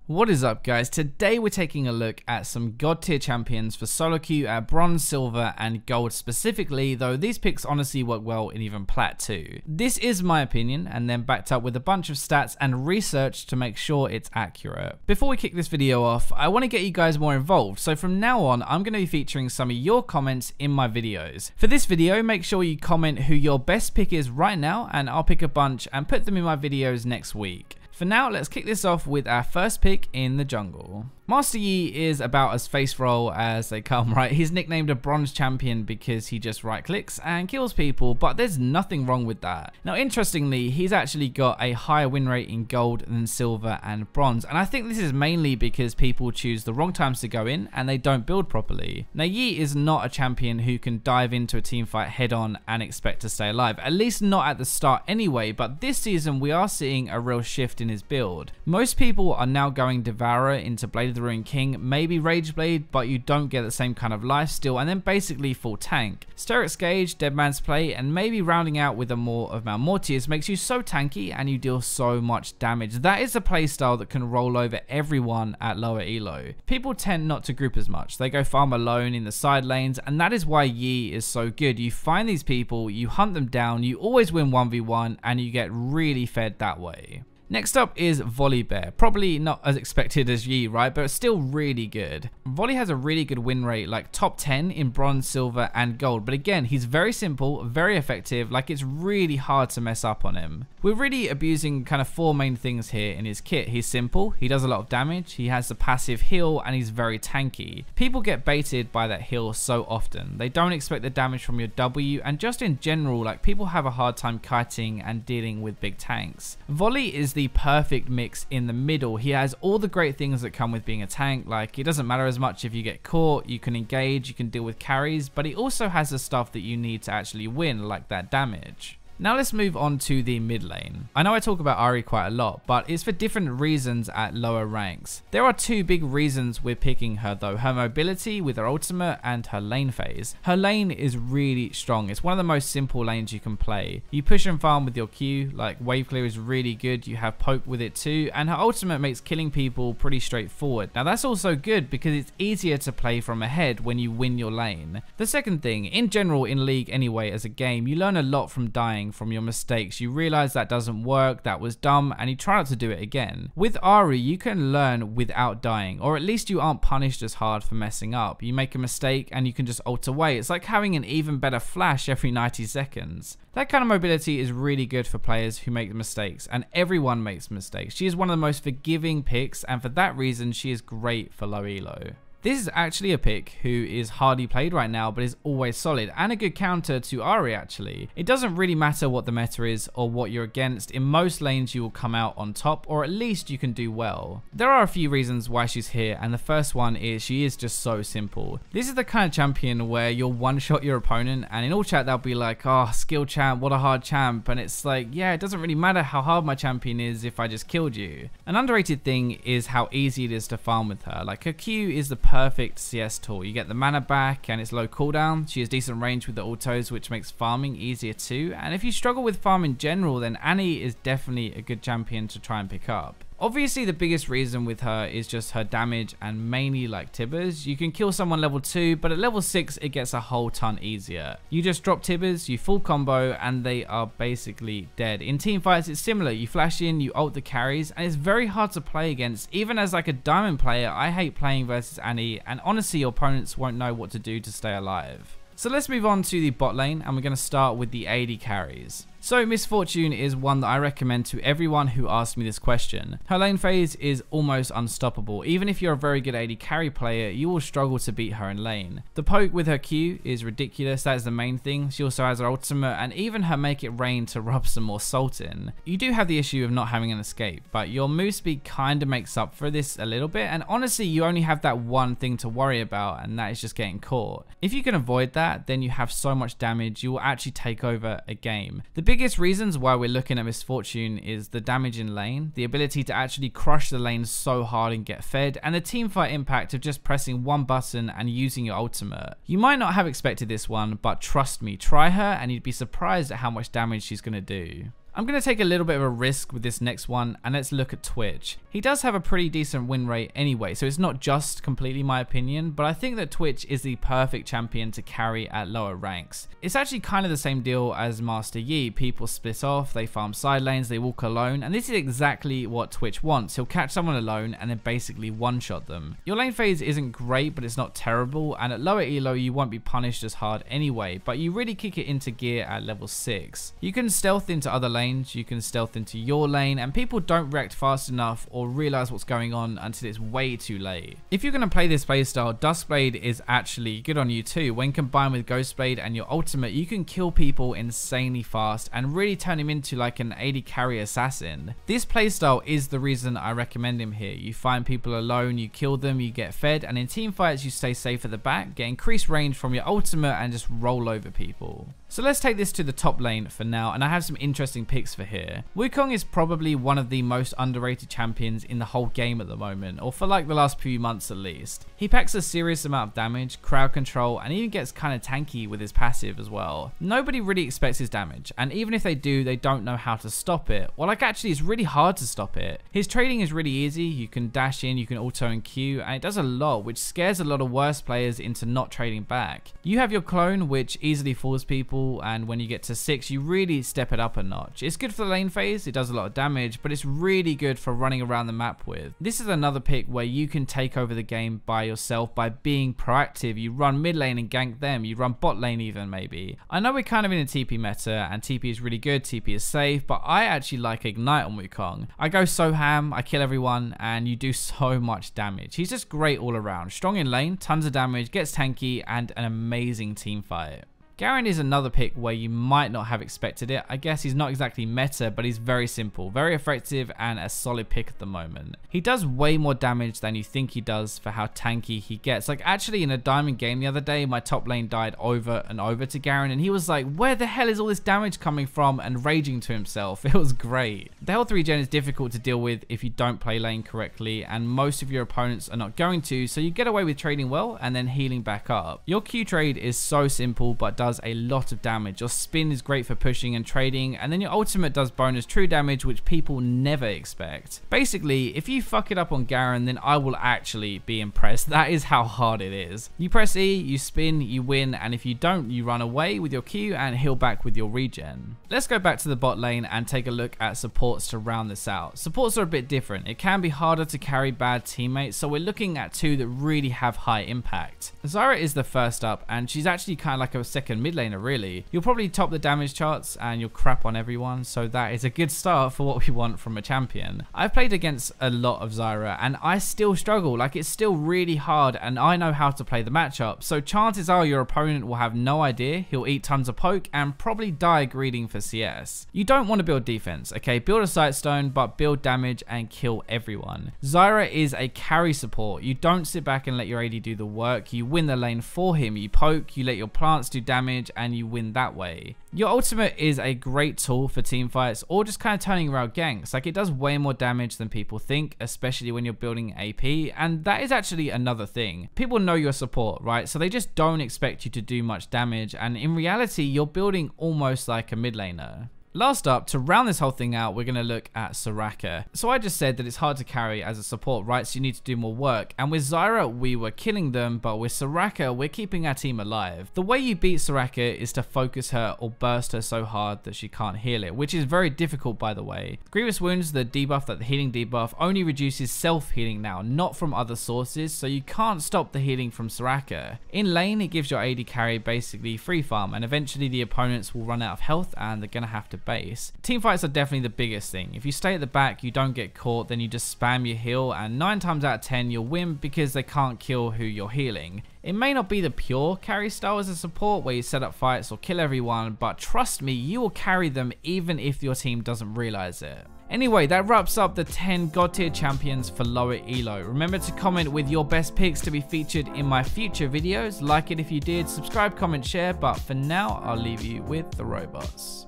What is up, guys? Today we're taking a look at some god tier champions for solo queue at bronze, silver and gold specifically, though these picks honestly work well in even plat too. This is my opinion and then backed up with a bunch of stats and research to make sure it's accurate. Before we kick this video off, I want to get you guys more involved, so from now on I'm going to be featuring some of your comments in my videos. For this video, make sure you comment who your best pick is right now and I'll pick a bunch and put them in my videos next week. For now, let's kick this off with our first pick in the jungle. Master Yi is about as face roll as they come, right? He's nicknamed a bronze champion because he just right clicks and kills people, but there's nothing wrong with that. Now, interestingly, he's actually got a higher win rate in gold than silver and bronze, and I think this is mainly because people choose the wrong times to go in and they don't build properly. Now, Yi is not a champion who can dive into a team fight head on and expect to stay alive, at least not at the start anyway, but this season we are seeing a real shift in his build. Most people are now going Devourer into Blade of the Ruined King, maybe Rage Blade, but you don't get the same kind of lifesteal, and then basically full tank. Sterix Gauge, Dead Man's Play, and maybe rounding out with a more of Malmortius makes you so tanky and you deal so much damage. That is a playstyle that can roll over everyone at lower elo. People tend not to group as much, they go farm alone in the side lanes, and that is why Yi is so good. You find these people, you hunt them down, you always win 1v1, and you get really fed that way. Next up is Volibear, probably not as expected as Yi, right, but still really good. Volley has a really good win rate, like top 10 in bronze, silver and gold, but again, he's very simple, very effective, like it's really hard to mess up on him. We're really abusing kind of four main things here in his kit. He's simple, he does a lot of damage, he has the passive heal, and he's very tanky. People get baited by that heal so often. They don't expect the damage from your W, and just in general, like people have a hard time kiting and dealing with big tanks. Volley is the perfect mix in the middle. He has all the great things that come with being a tank, like it doesn't matter as much if you get caught, you can engage, you can deal with carries, but he also has the stuff that you need to actually win, like that damage. Now let's move on to the mid lane. I know I talk about Ahri quite a lot, but it's for different reasons at lower ranks. There are two big reasons we're picking her though, her mobility with her ultimate and her lane phase. Her lane is really strong, it's one of the most simple lanes you can play. You push and farm with your Q, like wave clear is really good, you have poke with it too, and her ultimate makes killing people pretty straightforward. Now that's also good because it's easier to play from ahead when you win your lane. The second thing, in general in League anyway as a game, you learn a lot from dying, from your mistakes. You realize that doesn't work, that was dumb, and you try not to do it again. With Ahri, you can learn without dying, or at least you aren't punished as hard for messing up. You make a mistake and you can just ult away. It's like having an even better flash every 90 seconds. That kind of mobility is really good for players who make mistakes, and everyone makes mistakes. She is one of the most forgiving picks, and for that reason, she is great for low elo. This is actually a pick who is hardly played right now, but is always solid, and a good counter to Ahri actually. It doesn't really matter what the meta is or what you're against, in most lanes you will come out on top, or at least you can do well. There are a few reasons why she's here, and the first one is she is just so simple. This is the kind of champion where you'll one-shot your opponent, and in all chat they'll be like, oh, skill champ, what a hard champ, and it's like, yeah, it doesn't really matter how hard my champion is if I just killed you. An underrated thing is how easy it is to farm with her. Like her Q is the perfect CS tool. You get the mana back and it's low cooldown. She has decent range with the autos, which makes farming easier too. And if you struggle with farm in general, then Annie is definitely a good champion to try and pick up. Obviously, the biggest reason with her is just her damage and mainly like Tibbers. You can kill someone level 2, but at level 6, it gets a whole ton easier. You just drop Tibbers, you full combo, and they are basically dead. In team fights, it's similar. You flash in, you ult the carries, and it's very hard to play against. Even as like a diamond player, I hate playing versus Annie, and honestly, your opponents won't know what to do to stay alive. So let's move on to the bot lane, and we're going to start with the AD carries. So Miss Fortune is one that I recommend to everyone who asks me this question. Her lane phase is almost unstoppable. Even if you're a very good AD carry player, you will struggle to beat her in lane. The poke with her Q is ridiculous, that is the main thing. She also has her ultimate and even her make it rain to rub some more salt in. You do have the issue of not having an escape, but your move speed kinda makes up for this a little bit, and honestly you only have that one thing to worry about, and that is just getting caught. If you can avoid that, then you have so much damage, you will actually take over a game. The biggest reasons why we're looking at Miss Fortune is the damage in lane, the ability to actually crush the lane so hard and get fed, and the teamfight impact of just pressing one button and using your ultimate. You might not have expected this one, but trust me, try her and you'd be surprised at how much damage she's going to do. I'm going to take a little bit of a risk with this next one, and let's look at Twitch. He does have a pretty decent win rate anyway, so it's not just completely my opinion, but I think that Twitch is the perfect champion to carry at lower ranks. It's actually kind of the same deal as Master Yi. People split off, they farm side lanes, they walk alone, and this is exactly what Twitch wants. He'll catch someone alone and then basically one-shot them. Your lane phase isn't great, but it's not terrible, and at lower elo you won't be punished as hard anyway, but you really kick it into gear at level 6. You can stealth into other lanes, you can stealth into your lane, and people don't react fast enough or realize what's going on until it's way too late. If you're going to play this playstyle, Duskblade is actually good on you too. When combined with Ghostblade and your ultimate, you can kill people insanely fast and really turn him into like an AD carry assassin. This playstyle is the reason I recommend him here. You find people alone, you kill them, you get fed, and in team fights you stay safe at the back, get increased range from your ultimate, and just roll over people. So let's take this to the top lane for now, and I have some interesting picks for here. Wukong is probably one of the most underrated champions in the whole game at the moment, or for like the last few months at least. He packs a serious amount of damage, crowd control, and even gets kind of tanky with his passive as well. Nobody really expects his damage, and even if they do, they don't know how to stop it. Well, like actually it's really hard to stop it. His trading is really easy. You can dash in, you can auto and Q, and it does a lot, which scares a lot of worse players into not trading back. You have your clone, which easily fools people, and when you get to 6 you really step it up a notch. It's good for the lane phase, it does a lot of damage, but it's really good for running around the map with. This is another pick where you can take over the game by yourself by being proactive. You run mid lane and gank them, you run bot lane even maybe. I know we're kind of in a TP meta and TP is really good, TP is safe, but I actually like Ignite on Wukong. I go so ham, I kill everyone, and you do so much damage. He's just great all around, strong in lane, tons of damage, gets tanky, and an amazing team fight. Garen is another pick where you might not have expected it. I guess he's not exactly meta, but he's very simple, very effective, and a solid pick at the moment. He does way more damage than you think he does for how tanky he gets. Like actually in a diamond game the other day, my top lane died over and over to Garen, and he was like, where the hell is all this damage coming from, and raging to himself. It was great. The health regen is difficult to deal with if you don't play lane correctly, and most of your opponents are not going to, so you get away with trading well and then healing back up. Your Q trade is so simple but does a lot of damage. Your spin is great for pushing and trading, and then your ultimate does bonus true damage, which people never expect. Basically, if you fuck it up on Garen, then I will actually be impressed. That is how hard it is. You press E, you spin, you win, and if you don't, you run away with your Q and heal back with your regen. Let's go back to the bot lane and take a look at supports to round this out. Supports are a bit different. It can be harder to carry bad teammates, so we're looking at two that really have high impact. Zyra is the first up, and she's actually kind of like a second mid laner really. You'll probably top the damage charts and you'll crap on everyone, so that is a good start for what we want from a champion. I've played against a lot of Zyra and I still struggle. Like it's still really hard, and I know how to play the matchup, so chances are your opponent will have no idea. He'll eat tons of poke and probably die greeting for CS. You don't want to build defense, okay? Build a sightstone, but build damage and kill everyone. Zyra is a carry support. You don't sit back and let your AD do the work. You win the lane for him. You poke, you let your plants do damage, and you win that way. Your ultimate is a great tool for team fights or just kind of turning around ganks. Like it does way more damage than people think, especially when you're building AP, and that is actually another thing. People know your support, right? So they just don't expect you to do much damage, and in reality you're building almost like a mid laner. Last up, to round this whole thing out, we're going to look at Soraka. So I just said that it's hard to carry as a support, right? So you need to do more work. And with Zyra, we were killing them, but with Soraka, we're keeping our team alive. The way you beat Soraka is to focus her or burst her so hard that she can't heal it, which is very difficult, by the way. Grievous Wounds, the debuff, that the healing debuff, only reduces self-healing now, not from other sources, so you can't stop the healing from Soraka. In lane, it gives your AD carry basically free farm, and eventually the opponents will run out of health and they're going to have to base. Team fights are definitely the biggest thing. If you stay at the back, you don't get caught, then you just spam your heal, and 9 times out of 10 you'll win because they can't kill who you're healing. It may not be the pure carry style as a support where you set up fights or kill everyone, but trust me, you will carry them even if your team doesn't realize it. Anyway, that wraps up the 10 god tier champions for lower elo. Remember to comment with your best picks to be featured in my future videos. Like it if you did, subscribe, comment, share, but for now I'll leave you with the robots.